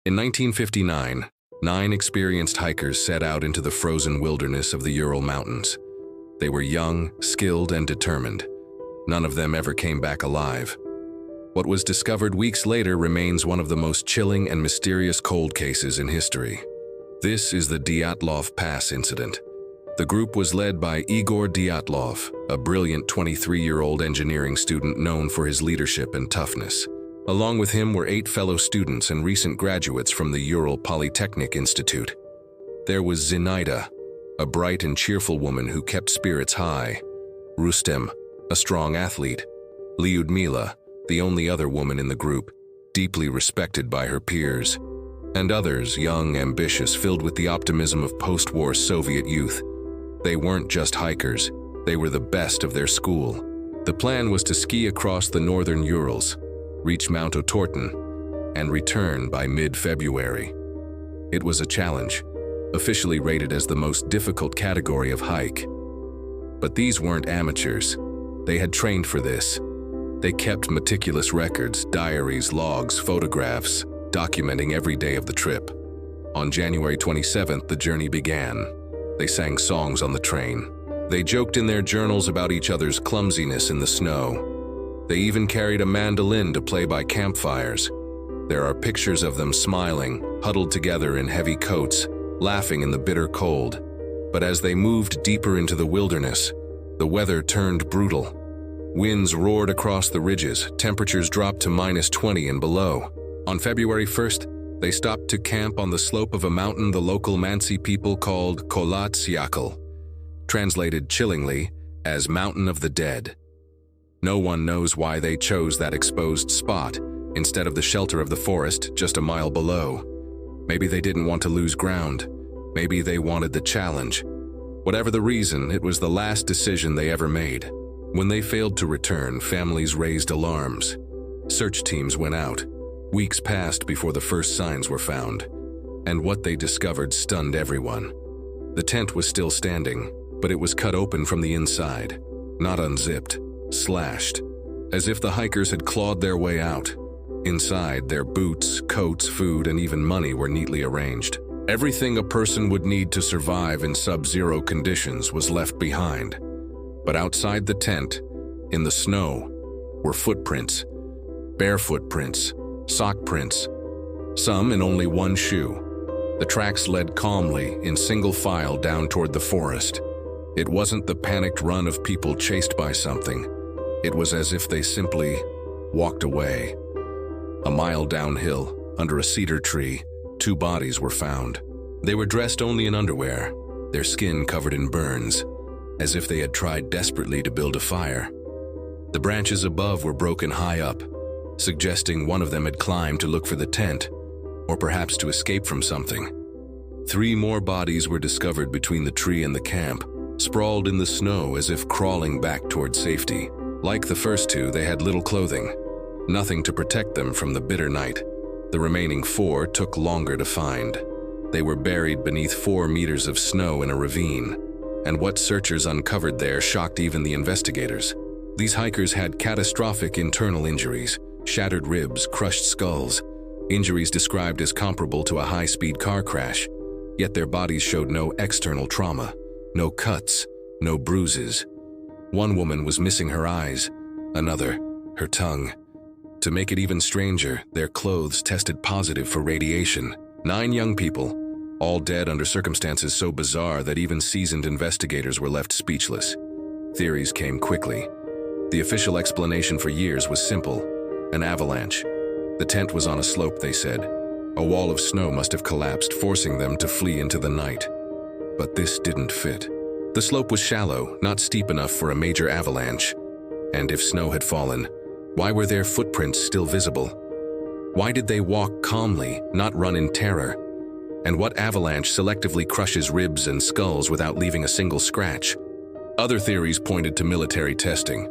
In 1959, 9 experienced hikers set out into the frozen wilderness of the Ural Mountains. They were young, skilled, and determined. None of them ever came back alive. What was discovered weeks later remains one of the most chilling and mysterious cold cases in history. This is the Dyatlov Pass incident. The group was led by Igor Dyatlov, a brilliant 23-year-old engineering student known for his leadership and toughness. Along with him were 8 fellow students and recent graduates from the Ural Polytechnic Institute. There was Zinaida, a bright and cheerful woman who kept spirits high; Rustem, a strong athlete; Lyudmila, the only other woman in the group, deeply respected by her peers; and others, young, ambitious, filled with the optimism of post-war Soviet youth. They weren't just hikers, they were the best of their school. The plan was to ski across the northern Urals, reach Mount Otorten, and return by mid-February. It was a challenge, officially rated as the most difficult category of hike. But these weren't amateurs. They had trained for this. They kept meticulous records, diaries, logs, photographs, documenting every day of the trip. On January 27th, the journey began. They sang songs on the train. They joked in their journals about each other's clumsiness in the snow. They even carried a mandolin to play by campfires. There are pictures of them smiling, huddled together in heavy coats, laughing in the bitter cold. But as they moved deeper into the wilderness, the weather turned brutal. Winds roared across the ridges, temperatures dropped to -20 and below. On February 1st, they stopped to camp on the slope of a mountain the local Mansi people called Kholat Syakhl, translated chillingly as Mountain of the Dead. No one knows why they chose that exposed spot instead of the shelter of the forest just a mile below. Maybe they didn't want to lose ground. Maybe they wanted the challenge. Whatever the reason, it was the last decision they ever made. When they failed to return, families raised alarms. Search teams went out. Weeks passed before the first signs were found, and what they discovered stunned everyone. The tent was still standing, but it was cut open from the inside, not unzipped, slashed, as if the hikers had clawed their way out. Inside, their boots, coats, food, and even money were neatly arranged. Everything a person would need to survive in sub-zero conditions was left behind. But outside the tent, in the snow, were footprints. Bare footprints, sock prints, some in only one shoe. The tracks led calmly, in single file, down toward the forest. It wasn't the panicked run of people chased by something. It was as if they simply walked away. A mile downhill, under a cedar tree, 2 bodies were found. They were dressed only in underwear, their skin covered in burns, as if they had tried desperately to build a fire. The branches above were broken high up, suggesting one of them had climbed to look for the tent, or perhaps to escape from something. 3 more bodies were discovered between the tree and the camp, sprawled in the snow as if crawling back toward safety. Like the first 2, they had little clothing, nothing to protect them from the bitter night. The remaining 4 took longer to find. They were buried beneath 4 meters of snow in a ravine, and what searchers uncovered there shocked even the investigators. These hikers had catastrophic internal injuries, shattered ribs, crushed skulls, injuries described as comparable to a high-speed car crash, yet their bodies showed no external trauma, no cuts, no bruises. One woman was missing her eyes, another, her tongue. To make it even stranger, their clothes tested positive for radiation. 9 young people, all dead under circumstances so bizarre that even seasoned investigators were left speechless. Theories came quickly. The official explanation for years was simple: an avalanche. The tent was on a slope, they said. A wall of snow must have collapsed, forcing them to flee into the night. But this didn't fit. The slope was shallow, not steep enough for a major avalanche. And if snow had fallen, why were their footprints still visible? Why did they walk calmly, not run in terror? And what avalanche selectively crushes ribs and skulls without leaving a single scratch? Other theories pointed to military testing.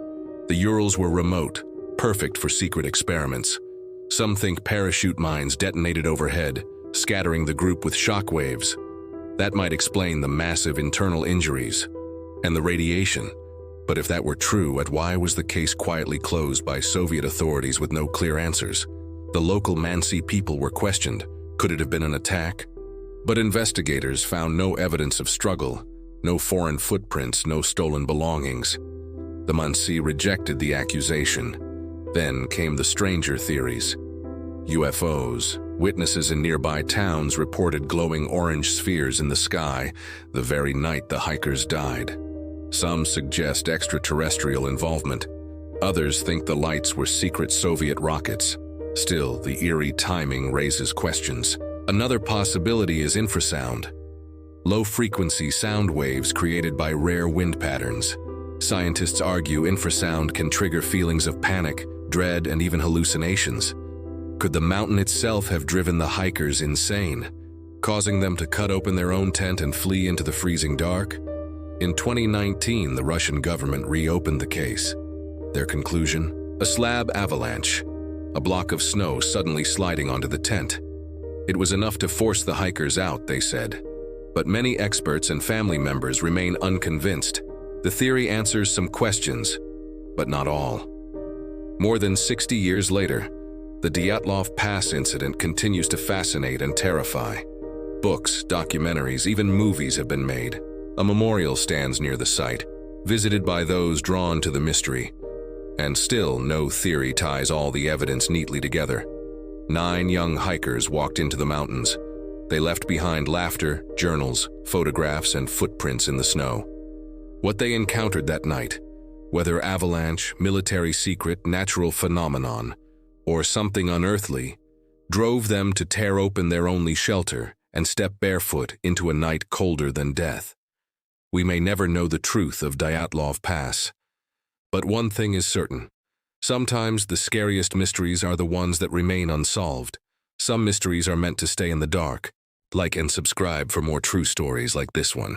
The Urals were remote, perfect for secret experiments. Some think parachute mines detonated overhead, scattering the group with shock waves. That might explain the massive internal injuries and the radiation. But if that were true, why was the case quietly closed by Soviet authorities with no clear answers? The local Mansi people were questioned, Could it have been an attack? But investigators found no evidence of struggle, no foreign footprints, no stolen belongings. The Muncie rejected the accusation. Then came the stranger theories. UFOs. Witnesses in nearby towns reported glowing orange spheres in the sky the very night the hikers died. Some suggest extraterrestrial involvement. Others think the lights were secret Soviet rockets. Still, the eerie timing raises questions. Another possibility is infrasound. Low-frequency sound waves created by rare wind patterns. Scientists argue infrasound can trigger feelings of panic, dread, and even hallucinations. Could the mountain itself have driven the hikers insane, causing them to cut open their own tent and flee into the freezing dark? In 2019, the Russian government reopened the case. Their conclusion? A slab avalanche, a block of snow suddenly sliding onto the tent. It was enough to force the hikers out, they said. But many experts and family members remain unconvinced. The theory answers some questions, but not all. More than 60 years later, the Dyatlov Pass incident continues to fascinate and terrify. Books, documentaries, even movies have been made. A memorial stands near the site, visited by those drawn to the mystery. And still, no theory ties all the evidence neatly together. 9 young hikers walked into the mountains. They left behind laughter, journals, photographs, and footprints in the snow. What they encountered that night, whether avalanche, military secret, natural phenomenon, or something unearthly, drove them to tear open their only shelter and step barefoot into a night colder than death. We may never know the truth of Dyatlov Pass. But one thing is certain. Sometimes the scariest mysteries are the ones that remain unsolved. Some mysteries are meant to stay in the dark. Like and subscribe for more true stories like this one.